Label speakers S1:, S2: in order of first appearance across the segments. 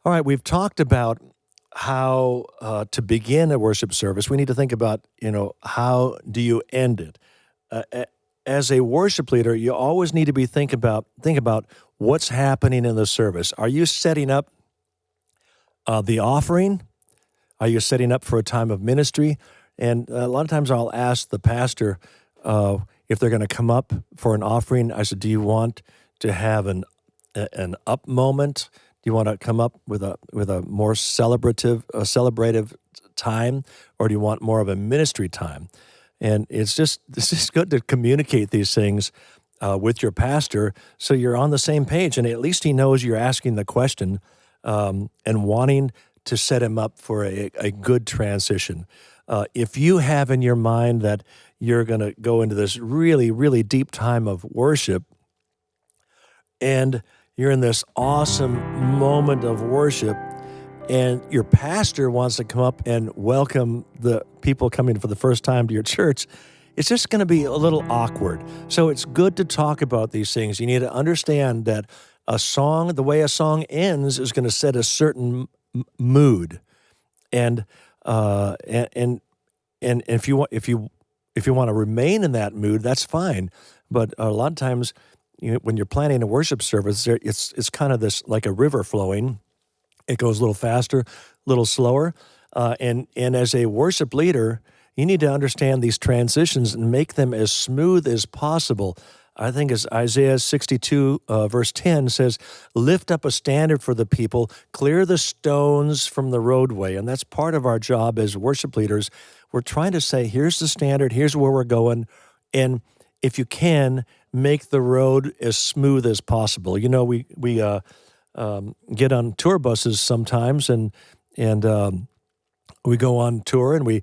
S1: All right, we've talked about how to begin a worship service. We need to think about, how do you end it? As a worship leader, you always need to be think about what's happening in the service. Are you setting up the offering? Are you setting up for a time of ministry? And a lot of times I'll ask the pastor if they're going to come up for an offering. I said, do you want to have an up moment? Do you want to come up with a more celebrative time, or do you want more of a ministry time? And it's just good to communicate these things with your pastor so you're on the same page, and at least he knows you're asking the question and wanting to set him up for a good transition. If you have in your mind that you're going to go into this really, really deep time of worship, and you're in this awesome moment of worship, and your pastor wants to come up and welcome the people coming for the first time to your church, it's just going to be a little awkward. So it's good to talk about these things. You need to understand that the way a song ends is going to set a certain mood, and if you want to remain in that mood, that's fine. But a lot of times, when you're planning a worship service, it's kind of this like a river flowing. It goes a little faster, a little slower, and as a worship leader, you need to understand these transitions and make them as smooth as possible. I think as Isaiah 62, verse 10 says, lift up a standard for the people, clear the stones from the roadway. And that's part of our job as worship leaders. We're trying to say, here's the standard, here's where we're going, and if you can, make the road as smooth as possible. We get on tour buses sometimes, and we go on tour, and we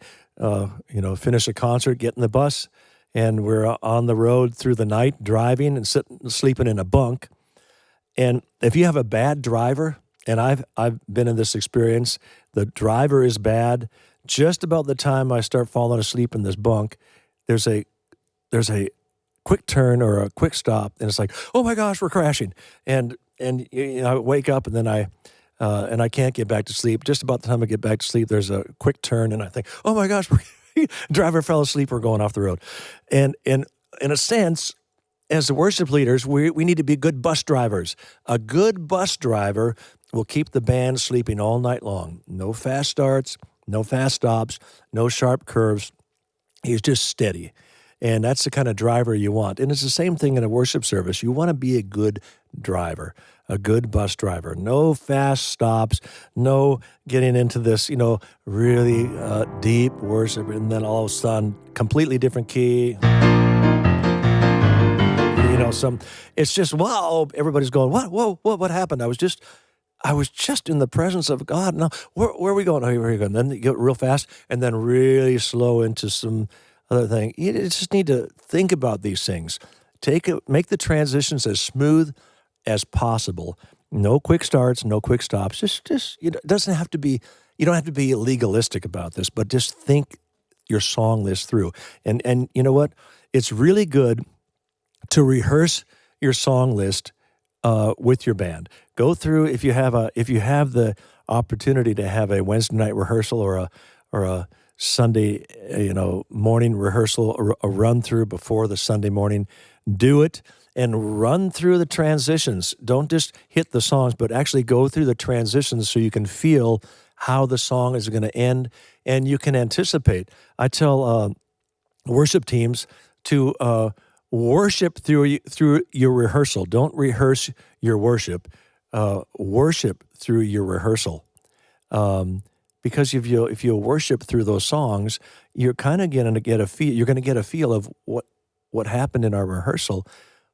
S1: finish a concert, get in the bus, and we're on the road through the night, driving and sleeping in a bunk. And if you have a bad driver, and I've been in this experience, the driver is bad. Just about the time I start falling asleep in this bunk, there's a quick turn or a quick stop, and it's like, oh my gosh, we're crashing. And I wake up, and then I can't get back to sleep. Just about the time I get back to sleep, there's a quick turn, and I think, oh my gosh, driver fell asleep, we're going off the road. And in a sense, as the worship leaders, we need to be good bus drivers. A good bus driver will keep the band sleeping all night long. No fast starts, no fast stops, no sharp curves. He's just steady. And that's the kind of driver you want. And it's the same thing in a worship service. You want to be a good driver, a good bus driver. No fast stops, no getting into this, really deep worship, and then all of a sudden, completely different key. It's just, wow, everybody's going, what happened? I was just in the presence of God. Now, where are we going? Oh, here we go. And then you get real fast, and then really slow into some other thing. You just need to think about these things. Make the transitions as smooth as possible. No quick starts, no quick stops. Just it doesn't have to be. You don't have to be legalistic about this, but just think your song list through. And you know what? It's really good to rehearse your song list with your band. Go through if you have the opportunity to have a Wednesday night rehearsal or a Sunday, morning rehearsal, a run through before the Sunday morning. Do it and run through the transitions. Don't just hit the songs, but actually go through the transitions so you can feel how the song is going to end, and you can anticipate. I tell worship teams to worship through your rehearsal. Don't rehearse your worship. Worship through your rehearsal. Because if you worship through those songs, you're kind of going to get a feel. You're going to get a feel of what happened in our rehearsal.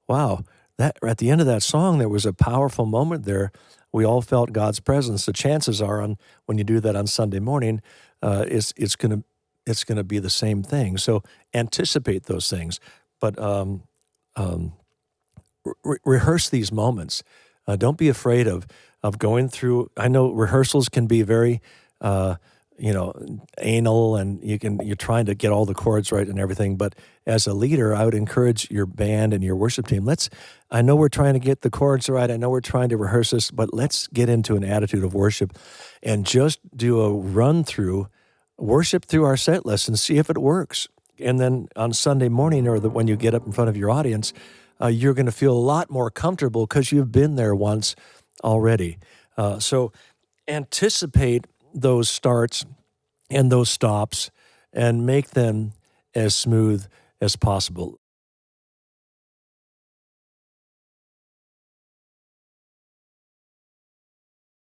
S1: Wow, that at the end of that song, there was a powerful moment there. We all felt God's presence. The chances are, when you do that on Sunday morning, it's going to be the same thing. So anticipate those things, but rehearse these moments. Don't be afraid of going through. I know rehearsals can be very anal, and you're trying to get all the chords right and everything. But as a leader, I would encourage your band and your worship team. I know we're trying to get the chords right. I know we're trying to rehearse this, but let's get into an attitude of worship and just do a run through, worship through our set list and see if it works. And then on Sunday morning, or when you get up in front of your audience, you're going to feel a lot more comfortable because you've been there once already. So anticipate those starts and those stops and make them as smooth as possible.